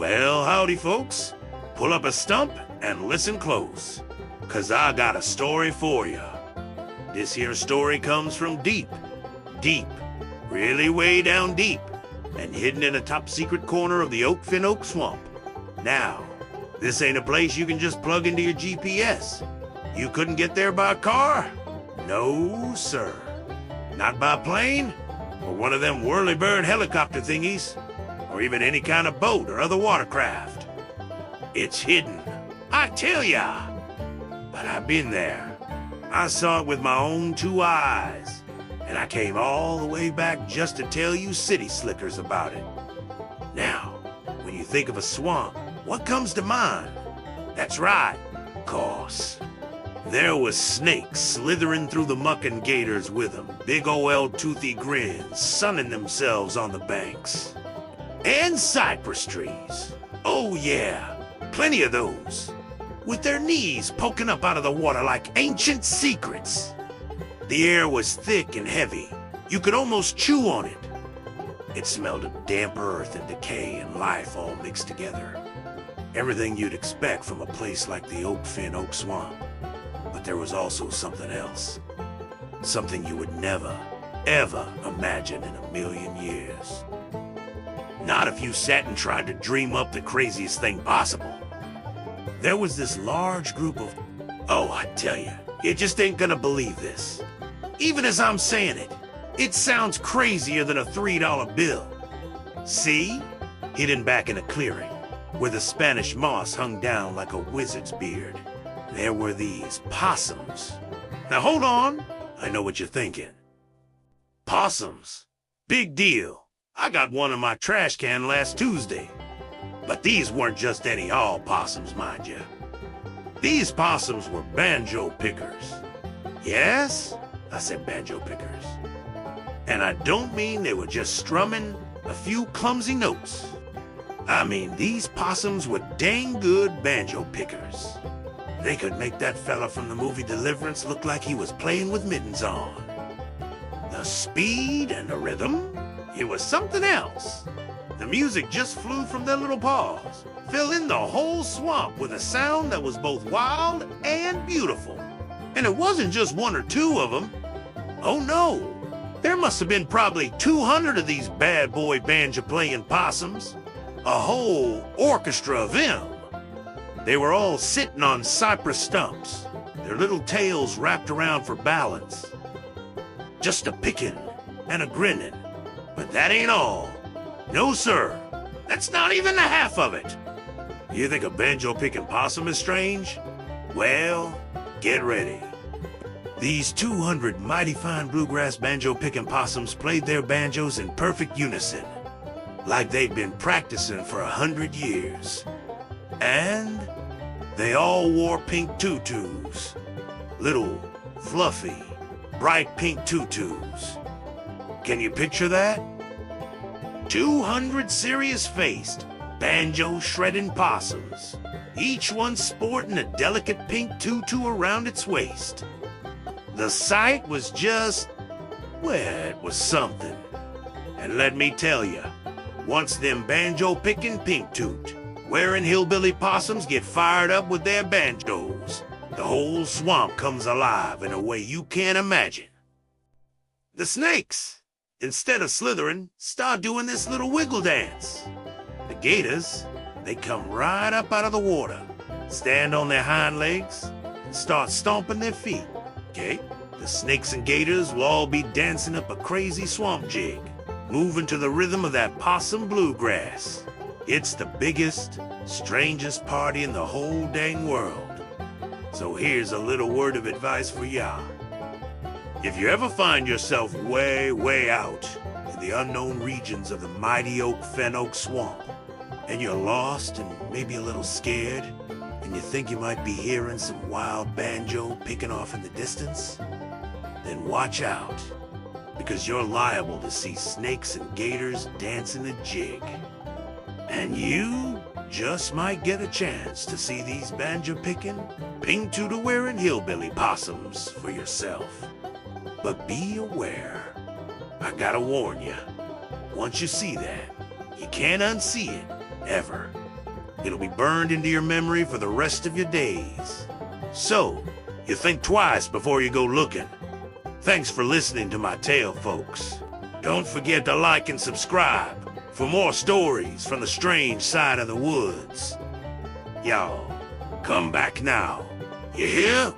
Well, howdy, folks. Pull up a stump and listen close, 'cause I got a story for ya. This here story comes from deep, really way down deep, and hidden in a top-secret corner of the Oak Swamp. Now, this ain't a place you can just plug into your GPS. You couldn't get there by car? No, sir. Not by plane, or one of them whirly-bird helicopter thingies, or even any kind of boat or other watercraft. It's hidden, I tell ya. But I've been there. I saw it with my own 2 eyes, and I came all the way back just to tell you city slickers about it. Now, when you think of a swamp, what comes to mind? That's right, course. There was snakes slithering through the muck and gators with them, big ol' toothy grins, sunning themselves on the banks. And cypress trees. Oh yeah, plenty of those, with their knees poking up out of the water like ancient secrets. The air was thick and heavy. You could almost chew on it. It smelled of damp earth and decay and life all mixed together. Everything you'd expect from a place like the Oak Swamp. But there was also something else. Something you would never, ever imagine in a million years. Not if you sat and tried to dream up the craziest thing possible. There was this large group of... Oh, I tell you just ain't gonna believe this. Even as I'm saying it, it sounds crazier than a $3 bill. See? Hidden back in a clearing, where the Spanish moss hung down like a wizard's beard, there were these possums. Now hold on, I know what you're thinking. Possums? Big deal. I got one in my trash can last Tuesday. But these weren't just any possums, mind you. These possums were banjo pickers. Yes, I said banjo pickers. And I don't mean they were just strumming a few clumsy notes. I mean, these possums were dang good banjo pickers. They could make that fella from the movie Deliverance look like he was playing with mittens on. The speed and the rhythm, it was something else. The music just flew from their little paws, filling the whole swamp with a sound that was both wild and beautiful. And it wasn't just 1 or 2 of them. Oh no, there must have been probably 200 of these bad boy banjo-playing possums. A whole orchestra of them. They were all sitting on cypress stumps, their little tails wrapped around for balance. Just a pickin' and a grinning. But that ain't all. No, sir. That's not even the half of it. You think a banjo-picking possum is strange? Well, get ready. These 200 mighty fine bluegrass banjo-picking possums played their banjos in perfect unison, like they'd been practicing for 100 years. And they all wore pink tutus. Little, fluffy, bright pink tutus. Can you picture that? 200 serious-faced, banjo-shredding possums, each one sporting a delicate pink tutu around its waist. The sight was just, well, it was something. And let me tell you, once them banjo-picking pink toot, wearing hillbilly possums get fired up with their banjos, the whole swamp comes alive in a way you can't imagine. The snakes, instead of slithering, start doing this little wiggle dance. The gators, they come right up out of the water, stand on their hind legs, and start stomping their feet. Okay? The snakes and gators will all be dancing up a crazy swamp jig, moving to the rhythm of that possum bluegrass. It's the biggest, strangest party in the whole dang world. So here's a little word of advice for y'all. If you ever find yourself way out in the unknown regions of the mighty Oak Swamp, and you're lost and maybe a little scared, and you think you might be hearing some wild banjo picking off in the distance, then watch out, because you're liable to see snakes and gators dancing a jig. And you just might get a chance to see these banjo-picking, pink tutu-wearing hillbilly possums for yourself. But be aware, I gotta warn you, once you see that, you can't unsee it, ever. It'll be burned into your memory for the rest of your days. So, you think twice before you go looking. Thanks for listening to my tale, folks. Don't forget to like and subscribe for more stories from the strange side of the woods. Y'all, come back now. You hear?